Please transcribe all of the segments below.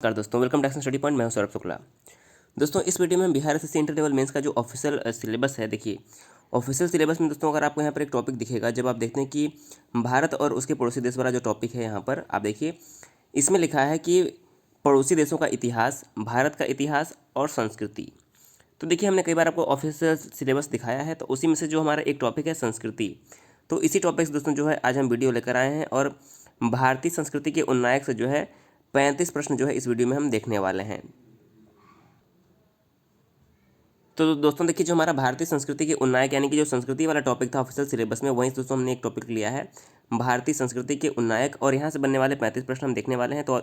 नमस्कार दोस्तों, welcome to action study point. मैं हूं सौरभ शुक्ला। दोस्तों, इस वीडियो में हम Bihar SSC inter level mains का जो ऑफिशियल सिलेबस है, देखिए ऑफिशियल सिलेबस में दोस्तों अगर आपको यहाँ पर एक टॉपिक दिखेगा, जब आप देखते हैं कि भारत और उसके पड़ोसी देश वाला जो टॉपिक है, यहाँ पर आप देखिए इसमें लिखा है कि पड़ोसी देशों का इतिहास, भारत का इतिहास और संस्कृति। तो देखिए हमने कई बार आपको ऑफिशियल सिलेबस दिखाया है, तो उसी में से जो हमारा एक टॉपिक है संस्कृति, तो इसी टॉपिक से दोस्तों जो है आज हम वीडियो लेकर आए हैं और भारतीय संस्कृति के उन्नायक से जो है 35 प्रश्न जो है इस वीडियो में हम देखने वाले हैं। तो दोस्तों देखिए, जो हमारा भारतीय संस्कृति के उन्नायक यानी कि जो संस्कृति वाला टॉपिक था ऑफिशियल सिलेबस में, वहीं दोस्तों हमने एक टॉपिक लिया है भारतीय संस्कृति के उन्नायक, और यहाँ से बनने वाले 35 प्रश्न हम देखने वाले हैं। तो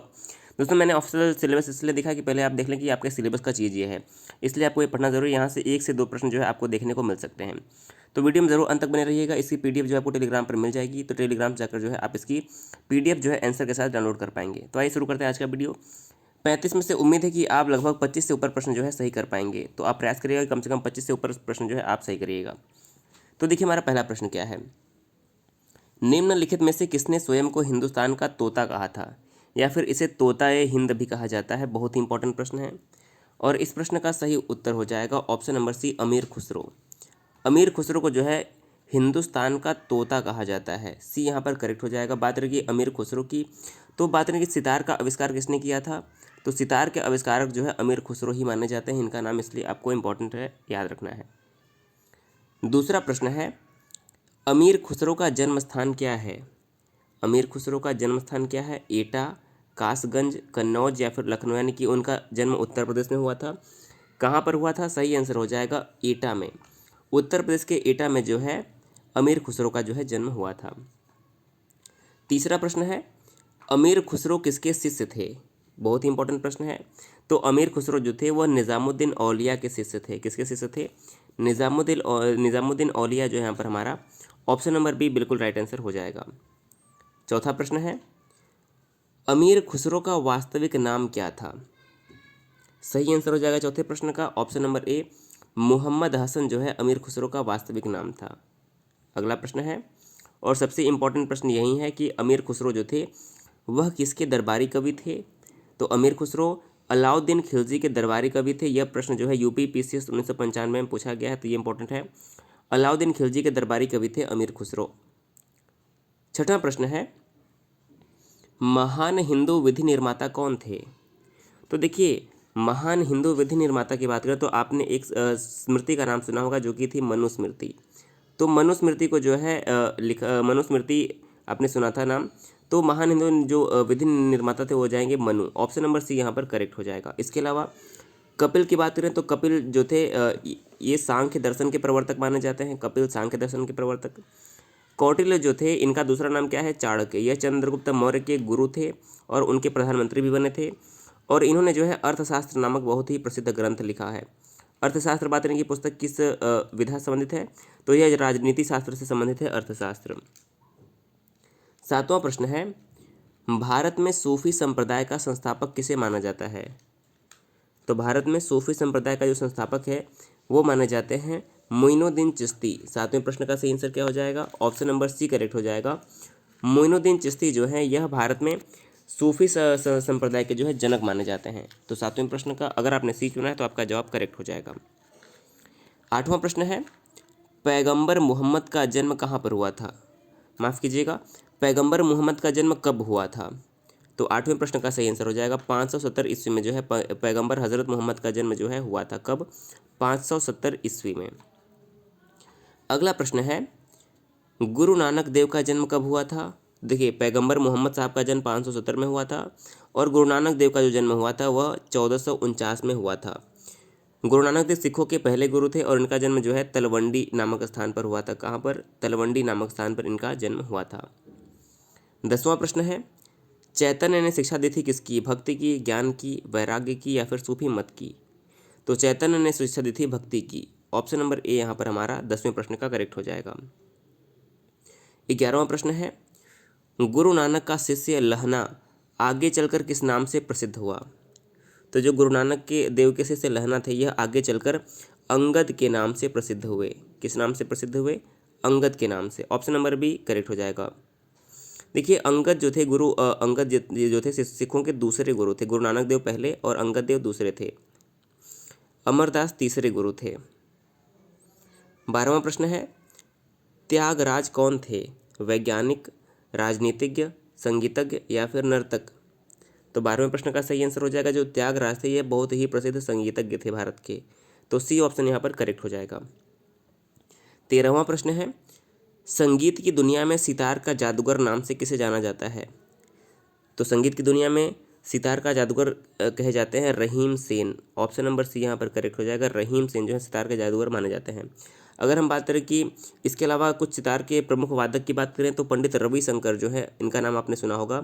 दोस्तों मैंने ऑफिशियल सिलेबस इसलिए दिखा कि पहले आप देख लें कि आपके सिलेबस का चीज़ ये है, इसलिए आपको ये पढ़ना जरूरी है। यहाँ से 1 से 2 प्रश्न जो है आपको देखने को मिल सकते हैं। तो वीडियो में जरूर अंत तक बने रहिएगा। इसकी पीडीएफ जो है आपको टेलीग्राम पर मिल जाएगी, तो टेलीग्राम जाकर जो है आप इसकी पीडीएफ जो है आंसर के साथ डाउनलोड कर पाएंगे। तो आइए शुरू करते हैं आज का वीडियो। 35 में से उम्मीद है कि आप लगभग 25 से ऊपर प्रश्न जो है सही कर पाएंगे, तो आप प्रयास करिएगा कम से कम 25 से ऊपर प्रश्न जो है आप सही करिएगा। तो देखिए हमारा पहला प्रश्न क्या है, निम्नलिखित में से किसने स्वयं को हिंदुस्तान का तोता कहा था, या फिर इसे तोता ए हिंद भी कहा जाता है। बहुत ही इंपॉर्टेंट प्रश्न है, और इस प्रश्न का सही उत्तर हो जाएगा ऑप्शन नंबर सी, अमीर खुसरो। अमीर खुसरो को जो है हिंदुस्तान का तोता कहा जाता है, सी यहाँ पर करेक्ट हो जाएगा। बात रही अमीर खुसरो की, तो बात रही सितार का आविष्कार किसने किया था, तो सितार के आविष्कारक जो है अमीर खुसरो ही माने जाते हैं। इनका नाम इसलिए आपको इंपॉर्टेंट है, याद रखना है। दूसरा प्रश्न है, अमीर खुसरो का जन्म स्थान क्या है। अमीर खुसरो का जन्म स्थान क्या है, एटा, कासगंज, कन्नौज या फिर लखनऊ, यानी कि उनका जन्म उत्तर प्रदेश में हुआ था। कहाँ पर हुआ था, सही आंसर हो जाएगा एटा में। उत्तर प्रदेश के एटा में जो है अमीर खुसरो का जो है जन्म हुआ था। तीसरा प्रश्न है, अमीर खुसरो किसके शिष्य थे। बहुत ही इंपॉर्टेंट प्रश्न है। तो अमीर खुसरो जो थे वह निज़ामुद्दीन औलिया के शिष्य थे। किसके शिष्य थे, निज़ामुद्दीन औलिया जो है यहाँ पर हमारा ऑप्शन नंबर बी बिल्कुल राइट आंसर हो जाएगा। चौथा प्रश्न है, अमीर खुसरो का वास्तविक नाम क्या था। सही आंसर हो जाएगा चौथे प्रश्न का option number A, Mohammad Hasan जो है अमीर खुसरो का वास्तविक नाम था। अगला प्रश्न है, और सबसे इम्पोर्टेंट प्रश्न यही है कि अमीर खुसरो जो थे वह किसके दरबारी कवि थे। तो अमीर खुसरो अलाउद्दीन खिलजी के दरबारी कवि थे। यह प्रश्न जो है यूपी पीसीएस 1995 में पूछा गया है, तो ये इंपॉर्टेंट है। अलाउद्दीन खिलजी के दरबारी कवि थे अमीर खुसरो। छठा प्रश्न है, महान हिंदू विधि निर्माता कौन थे। तो देखिए महान हिंदू विधि निर्माता की बात करें तो आपने एक स्मृति का नाम सुना होगा जो कि थी मनुस्मृति। तो मनुस्मृति को जो है मनुस्मृति आपने सुना था नाम। तो महान हिंदू जो विधि निर्माता थे वो जाएंगे मनु। ऑप्शन नंबर सी यहाँ पर करेक्ट हो जाएगा। इसके अलावा कपिल की बात करें तो कपिल जो थे ये सांख्य दर्शन के प्रवर्तक माने जाते हैं। कपिल सांख्य दर्शन के प्रवर्तक। कौटिल्य जो थे इनका दूसरा नाम क्या है, चाणक्य। यह चंद्रगुप्त मौर्य के गुरु थे और उनके प्रधानमंत्री भी बने थे, और इन्होंने जो है अर्थशास्त्र नामक बहुत ही प्रसिद्ध ग्रंथ लिखा है। अर्थशास्त्र बात करें कि पुस्तक किस विधा से संबंधित है, तो यह राजनीति शास्त्र से संबंधित है, अर्थशास्त्र। सातवां प्रश्न है, भारत में सूफी संप्रदाय का संस्थापक किसे माना जाता है। तो भारत में सूफी संप्रदाय का जो संस्थापक है वो माने जाते हैं मोइनुद्दीन चिश्ती। सातवें प्रश्न का सही आंसर क्या हो जाएगा, ऑप्शन नंबर सी करेक्ट हो जाएगा। मोइनुद्दीन चिश्ती जो है यह भारत में सूफी संप्रदाय के जो है जनक माने जाते हैं। तो सातवें प्रश्न का अगर आपने सी चुना है तो आपका जवाब करेक्ट हो जाएगा। आठवां प्रश्न है, पैगंबर मोहम्मद का जन्म कहाँ पर हुआ था। माफ़ कीजिएगा, पैगंबर मोहम्मद का जन्म कब हुआ था। तो आठवें प्रश्न का सही आंसर हो जाएगा 570 ईस्वी में जो है पैगंबर हज़रत मोहम्मद का जन्म जो है हुआ था। कब, 570 ईस्वी में। अगला प्रश्न है, गुरु नानक देव का जन्म कब हुआ था। देखिए पैगंबर मोहम्मद साहब का जन्म 570 में हुआ था, और गुरु नानक देव का जो जन्म हुआ था वह 1449 में हुआ था। गुरु नानक देव सिखों के पहले गुरु थे, और इनका जन्म जो है तलवंडी नामक स्थान पर हुआ था। कहाँ पर, तलवंडी नामक स्थान पर इनका जन्म हुआ था। 10वां प्रश्न है, चैतन्य ने शिक्षा दी थी किसकी, भक्ति की, ज्ञान की, वैराग्य की, या फिर सूफी मत की। तो चैतन्य ने शिक्षा दी थी भक्ति की। ऑप्शन नंबर ए यहाँ पर हमारा 10वें प्रश्न का करेक्ट हो जाएगा। 11वां प्रश्न है, गुरु नानक का शिष्य लहना आगे चलकर किस नाम से प्रसिद्ध हुआ। तो जो गुरु नानक के देव के शिष्य लहना थे यह आगे चलकर अंगद के नाम से प्रसिद्ध हुए। किस नाम से प्रसिद्ध हुए, अंगद के नाम से। ऑप्शन नंबर बी करेक्ट हो जाएगा। देखिए अंगद जो थे अंगद जो थे सिखों के दूसरे गुरु थे। गुरु नानक देव पहले और अंगद देव दूसरे थे। अमरदास तीसरे गुरु थे। 12वां प्रश्न है, त्यागराज कौन थे? वैज्ञानिक, राजनीतिज्ञ, संगीतज्ञ या फिर नर्तक? तो 12वें प्रश्न का सही आंसर हो जाएगा जो त्यागराज थे, ये बहुत ही प्रसिद्ध संगीतज्ञ थे भारत के। तो सी ऑप्शन यहाँ पर करेक्ट हो जाएगा। 13वां प्रश्न है, संगीत की दुनिया में सितार का जादूगर नाम से किसे जाना जाता है? तो संगीत की दुनिया में सितार का जादूगर कहे जाते हैं रहीम सेन। ऑप्शन नंबर सी यहाँ पर करेक्ट हो जाएगा। रहीम सेन जो है सितार के जादूगर माने जाते हैं। अगर हम बात करें कि इसके अलावा कुछ सितार के प्रमुख वादक की बात करें तो पंडित रविशंकर जो है, इनका नाम आपने सुना होगा।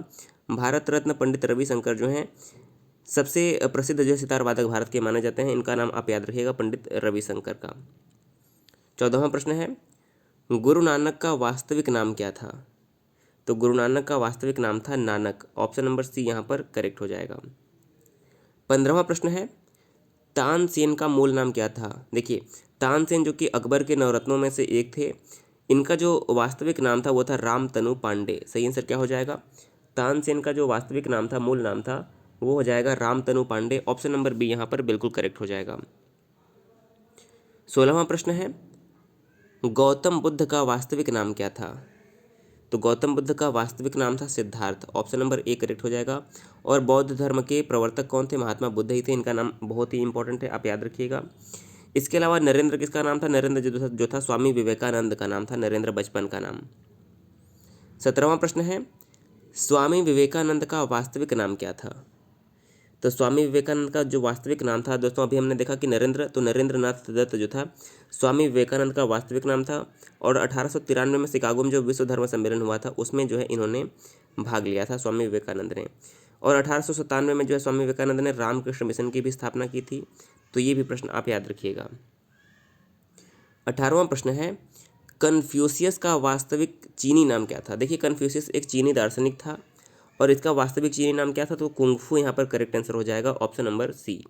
भारत रत्न पंडित रविशंकर जो हैं सबसे प्रसिद्ध जो सितार वादक भारत के माने जाते हैं। इनका नाम आप याद रखिएगा, पंडित रविशंकर का। 14वां प्रश्न है, गुरु नानक का वास्तविक नाम क्या था? तो गुरु नानक का वास्तविक नाम था नानक। ऑप्शन नंबर सी यहाँ पर करेक्ट हो जाएगा। 15वां प्रश्न है, तानसेन का मूल नाम क्या था? देखिए तानसेन जो कि अकबर के नवरत्नों में से एक थे, इनका जो वास्तविक नाम था वो था रामतनु पांडे। सही आंसर क्या हो जाएगा? तानसेन का जो वास्तविक नाम था, मूल नाम था, वो हो जाएगा Ramtanu Pande. Option number B यहाँ पर बिल्कुल करेक्ट हो जाएगा। 16वां प्रश्न है, गौतम बुद्ध का वास्तविक नाम क्या था? तो गौतम बुद्ध का वास्तविक नाम था Siddharth. Option number A correct हो जाएगा। और बौद्ध धर्म के प्रवर्तक कौन थे? महात्मा बुद्ध ही थे। इनका नाम बहुत ही इंपॉर्टेंट है, आप याद रखिएगा। इसके अलावा नरेंद्र किसका नाम था? नरेंद्र जो था स्वामी विवेकानंद का नाम था, नरेंद्र बचपन का नाम। 17वां प्रश्न है, स्वामी विवेकानंद का वास्तविक नाम क्या था? तो स्वामी विवेकानंद का जो वास्तविक नाम था दोस्तों, अभी हमने देखा कि नरेंद्र, तो नरेंद्र नाथ दत्त जो था स्वामी विवेकानंद का वास्तविक नाम था। और 1893 में शिकागो में जो विश्व धर्म सम्मेलन हुआ था उसमें जो है इन्होंने भाग लिया था स्वामी विवेकानंद ने। और 1897 में जो है स्वामी विवेकानंद ने रामकृष्ण मिशन की भी स्थापना की थी। तो ये भी प्रश्न आप याद रखिएगा। 18वां प्रश्न है, कन्फ्यूशियस का वास्तविक चीनी नाम क्या था? देखिए कन्फ्यूशियस एक चीनी दार्शनिक था और इसका वास्तविक चीनी नाम क्या था? तो कुंगफू यहाँ पर करेक्ट आंसर हो जाएगा। Option number C.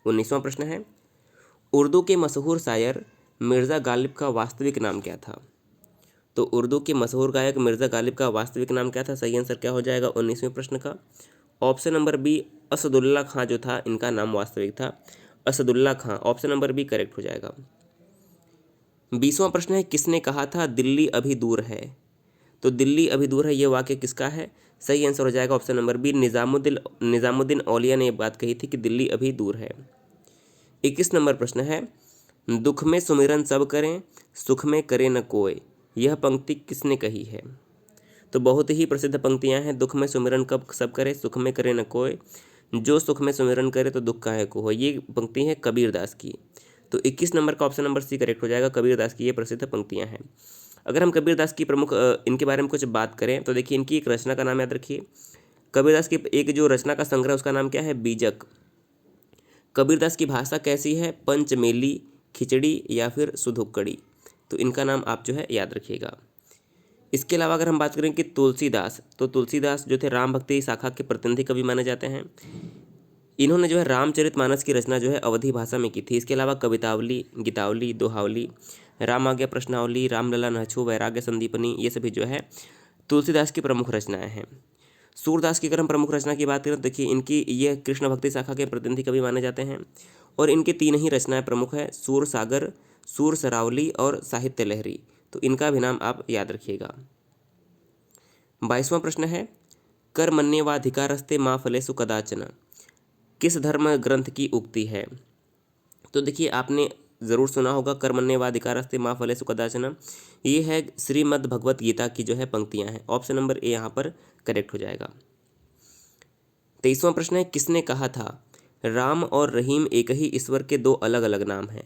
19वां प्रश्न है, उर्दू के मशहूर शायर मिर्ज़ा गालिब का वास्तविक नाम क्या था? तो उर्दू के मशहूर गायक मिर्ज़ा गालिब का वास्तविक नाम क्या था? सही आंसर क्या हो जाएगा 19वें प्रश्न का? ऑप्शन नंबर बी, असदुल्ला खां जो था इनका नाम वास्तविक था, असदुल्ला खां। ऑप्शन नंबर बी करेक्ट हो जाएगा। 20वां प्रश्न है, किसने कहा था दिल्ली अभी दूर है? तो दिल्ली अभी दूर है, ये वाक्य किसका है? सही आंसर हो जाएगा ऑप्शन नंबर बी, निज़ामुद्दीन औलिया ने ये बात कही थी कि दिल्ली अभी दूर है। 21 नंबर प्रश्न है, दुख में सुमिरन सब करें, सुख में करे न कोय, यह पंक्ति किसने कही है? तो बहुत ही प्रसिद्ध पंक्तियां हैं। दुख में सुमिरन कब सब करे, सुख में करे न कोय, जो सुख में सुमिरन करे तो दुख काहे को हो। ये पंक्ति है कबीरदास की। तो 21 नंबर का ऑप्शन नंबर सी करेक्ट हो जाएगा। कबीरदास की ये प्रसिद्ध पंक्तियां हैं। अगर हम कबीरदास की प्रमुख इनके बारे में कुछ बात करें तो देखिए इनकी एक रचना का नाम याद रखिए। कबीरदास की एक जो रचना का संग्रह उसका नाम क्या है? बीजक। कबीरदास की भाषा कैसी है? पंचमेली, खिचड़ी या फिर सुधुक्कड़ी। तो इनका नाम आप जो है याद रखिएगा। इसके अलावा अगर हम बात करें कि तुलसीदास, तो तुलसीदास जो थे राम भक्ति शाखा के प्रतिनिधि कवि माने जाते हैं। इन्होंने जो है रामचरितमानस की रचना जो है अवधी भाषा में की थी। इसके अलावा कवितावली, गीतावली, दोहावली, राम आज्ञा प्रश्नावली, रामलला नहछु, वैराग्य संदीपनी, ये सभी जो है तुलसीदास की प्रमुख रचनाएं हैं। सूरदास की अगर हम प्रमुख रचना की बात करें तो देखिए इनकी ये कृष्ण भक्ति शाखा के प्रतिनिधि कवि माने जाते हैं और इनकी 3 ही रचनाएं प्रमुख है, सूर सागर, सूर सरावली और साहित्य लहरी। तो इनका भी नाम आप याद रखिएगा। 22वां प्रश्न है, कर्मण्येवाधिकारस्ते मा फलेषु कदाचन, किस धर्म ग्रंथ की उक्ति है? तो देखिए आपने ज़रूर सुना होगा कर्मण्येवाधिकारस्ते मा फलेषु कदाचन। ये है श्रीमद् भगवत गीता की जो है पंक्तियां हैं। ऑप्शन नंबर ए यहाँ पर करेक्ट हो जाएगा। 23वां प्रश्न है, किसने कहा था राम और रहीम एक ही ईश्वर के 2 अलग अलग नाम हैं?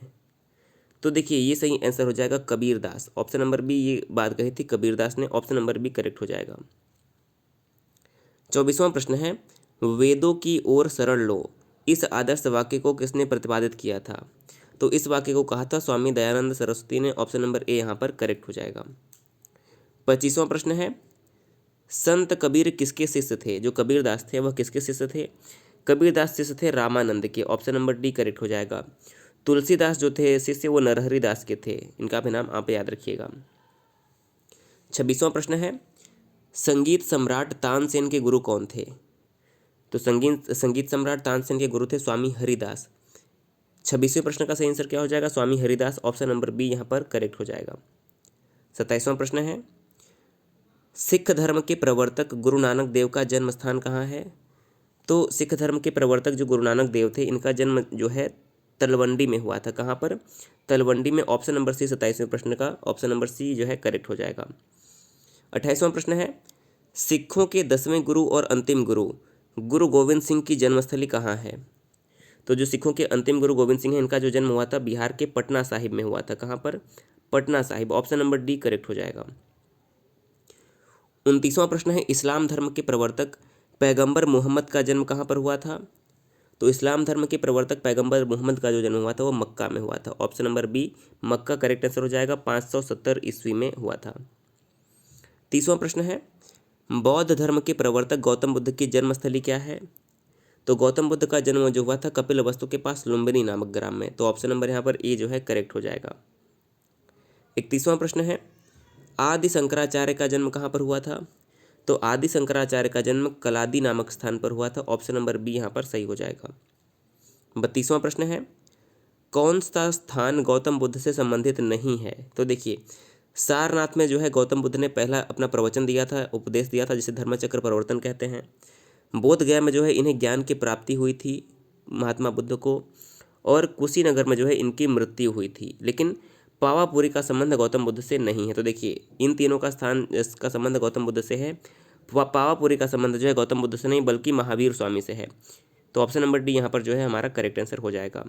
तो देखिए ये सही आंसर हो जाएगा कबीरदास। ऑप्शन नंबर बी ये बात कही थी कबीरदास ने। ऑप्शन नंबर बी करेक्ट हो जाएगा। 24वां प्रश्न है, वेदों की ओर शरण लो, इस आदर्श वाक्य को किसने प्रतिपादित किया था? तो इस वाक्य को कहा था स्वामी दयानंद सरस्वती ने। ऑप्शन नंबर ए यहाँ पर करेक्ट हो जाएगा। 25वां प्रश्न है, संत कबीर किसके शिष्य थे? जो कबीरदास थे वह किसके शिष्य थे? कबीरदास शिष्य थे रामानंद के। ऑप्शन नंबर डी करेक्ट हो जाएगा। तुलसीदास जो थे शिष्य वो नरहरि दास के थे। इनका भी नाम आप याद रखिएगा। 26वां प्रश्न है, संगीत सम्राट तानसेन के गुरु कौन थे? तो संगीत सम्राट तानसेन के गुरु थे स्वामी हरिदास। 26वें प्रश्न का सही आंसर क्या हो जाएगा? स्वामी हरिदास। ऑप्शन नंबर बी यहाँ पर करेक्ट हो जाएगा। 27वां प्रश्न है, सिख धर्म के प्रवर्तक गुरु नानक देव का जन्म स्थान कहाँ है? तो सिख धर्म के प्रवर्तक जो गुरु नानक देव थे, इनका जन्म जो है तलवंडी में हुआ था। कहाँ पर? तलवंडी में। ऑप्शन नंबर सी 27वें प्रश्न का ऑप्शन नंबर सी जो है करेक्ट हो जाएगा। 28वां प्रश्न है, सिखों के 10वें गुरु और अंतिम गुरु गुरु गोविंद सिंह की जन्मस्थली कहाँ है? तो जो सिखों के अंतिम गुरु गोविंद सिंह हैं, इनका जो जन्म हुआ था बिहार के पटना साहिब में हुआ था। कहाँ पर? Patna Sahib. Option number D correct हो जाएगा। 29वां प्रश्न है, इस्लाम धर्म के प्रवर्तक पैगंबर मोहम्मद का जन्म कहाँ पर हुआ था? तो इस्लाम धर्म के प्रवर्तक पैगंबर मोहम्मद का जो जन्म हुआ था वो मक्का में हुआ था। ऑप्शन नंबर बी मक्का करेक्ट आंसर हो जाएगा। 570 ईस्वी में हुआ था। 30वां प्रश्न है, बौद्ध धर्म के प्रवर्तक गौतम बुद्ध की जन्मस्थली क्या है? तो गौतम बुद्ध का जन्म जो हुआ था कपिलवस्तु के पास लुम्बिनी नामक ग्राम में। तो ऑप्शन नंबर यहाँ पर ए जो है करेक्ट हो जाएगा। 31वां प्रश्न है, आदि शंकराचार्य का जन्म कहाँ पर हुआ था? तो आदि शंकराचार्य का जन्म कलादी नामक स्थान पर हुआ था। ऑप्शन नंबर बी यहाँ पर सही हो जाएगा। 32वां प्रश्न है, कौन सा स्थान गौतम बुद्ध से संबंधित नहीं है? तो देखिए, सारनाथ में जो है गौतम बुद्ध ने पहला अपना प्रवचन दिया था, उपदेश दिया था, जिसे धर्मचक्र प्रवर्तन कहते हैं। बोध गया में जो है इन्हें ज्ञान की प्राप्ति हुई थी महात्मा बुद्ध को, और कुशीनगर में जो है इनकी मृत्यु हुई थी। लेकिन पावापुरी का संबंध गौतम बुद्ध से नहीं है। तो देखिए, इन तीनों का स्थान इसका संबंध गौतम बुद्ध से है। पावापुरी का संबंध जो है गौतम बुद्ध से नहीं बल्कि महावीर स्वामी से है। तो ऑप्शन नंबर डी यहाँ पर जो है हमारा करेक्ट आंसर हो जाएगा।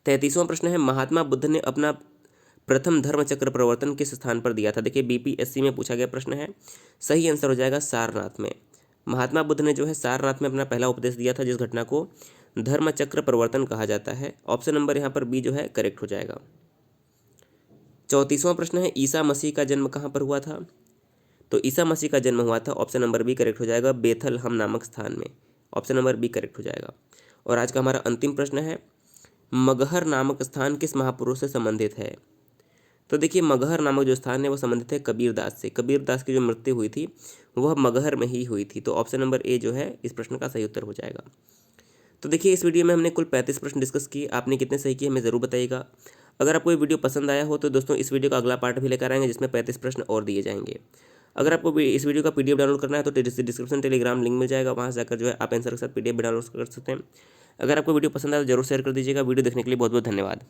33वां प्रश्न है, महात्मा बुद्ध ने अपना प्रथम धर्मचक्र प्रवर्तन किस स्थान पर दिया था? देखिए, बीपीएससी में पूछा गया प्रश्न है। सही आंसर हो जाएगा सारनाथ में। महात्मा बुद्ध ने जो है सारनाथ में अपना पहला उपदेश दिया था, जिस घटना को धर्मचक्र प्रवर्तन कहा जाता है। ऑप्शन नंबर यहाँ पर बी जो है करेक्ट हो जाएगा। 34वां प्रश्न है, ईसा मसीह का जन्म कहाँ पर हुआ था? तो ईसा मसीह का जन्म हुआ था, ऑप्शन नंबर बी करेक्ट हो जाएगा, बेथलहम नामक स्थान में। ऑप्शन नंबर बी करेक्ट हो जाएगा। और आज का हमारा अंतिम प्रश्न है, मगहर नामक स्थान किस महापुरुष से संबंधित है? तो देखिए, मगहर नामक जो स्थान है वो संबंधित है कबीरदास से। कबीरदास की जो मृत्यु हुई थी वह मगहर में ही हुई थी। तो ऑप्शन नंबर ए जो है इस प्रश्न का सही उत्तर हो जाएगा। तो देखिए, इस वीडियो में हमने कुल 35 प्रश्न डिस्कस किए। आपने कितने सही किए हमें ज़रूर बताइएगा। अगर आपको ये वीडियो पसंद आया हो तो दोस्तों इस वीडियो का अगला पार्ट भी लेकर आएंगे, जिसमें 35 प्रश्न और दिए जाएंगे। अगर आपको इस वीडियो का पीडीएफ डाउनलोड करना है तो डिस्क्रिप्शन टेलीग्राम लिंक मिल जाएगा, वहाँ से जाकर जो है आप आंसर के साथ पीडीएफ भी डाउनलोड कर सकते हैं। अगर आपको वीडियो पसंद आया तो जरूर शेयर कर दीजिएगा। वीडियो देखने के लिए बहुत बहुत धन्यवाद।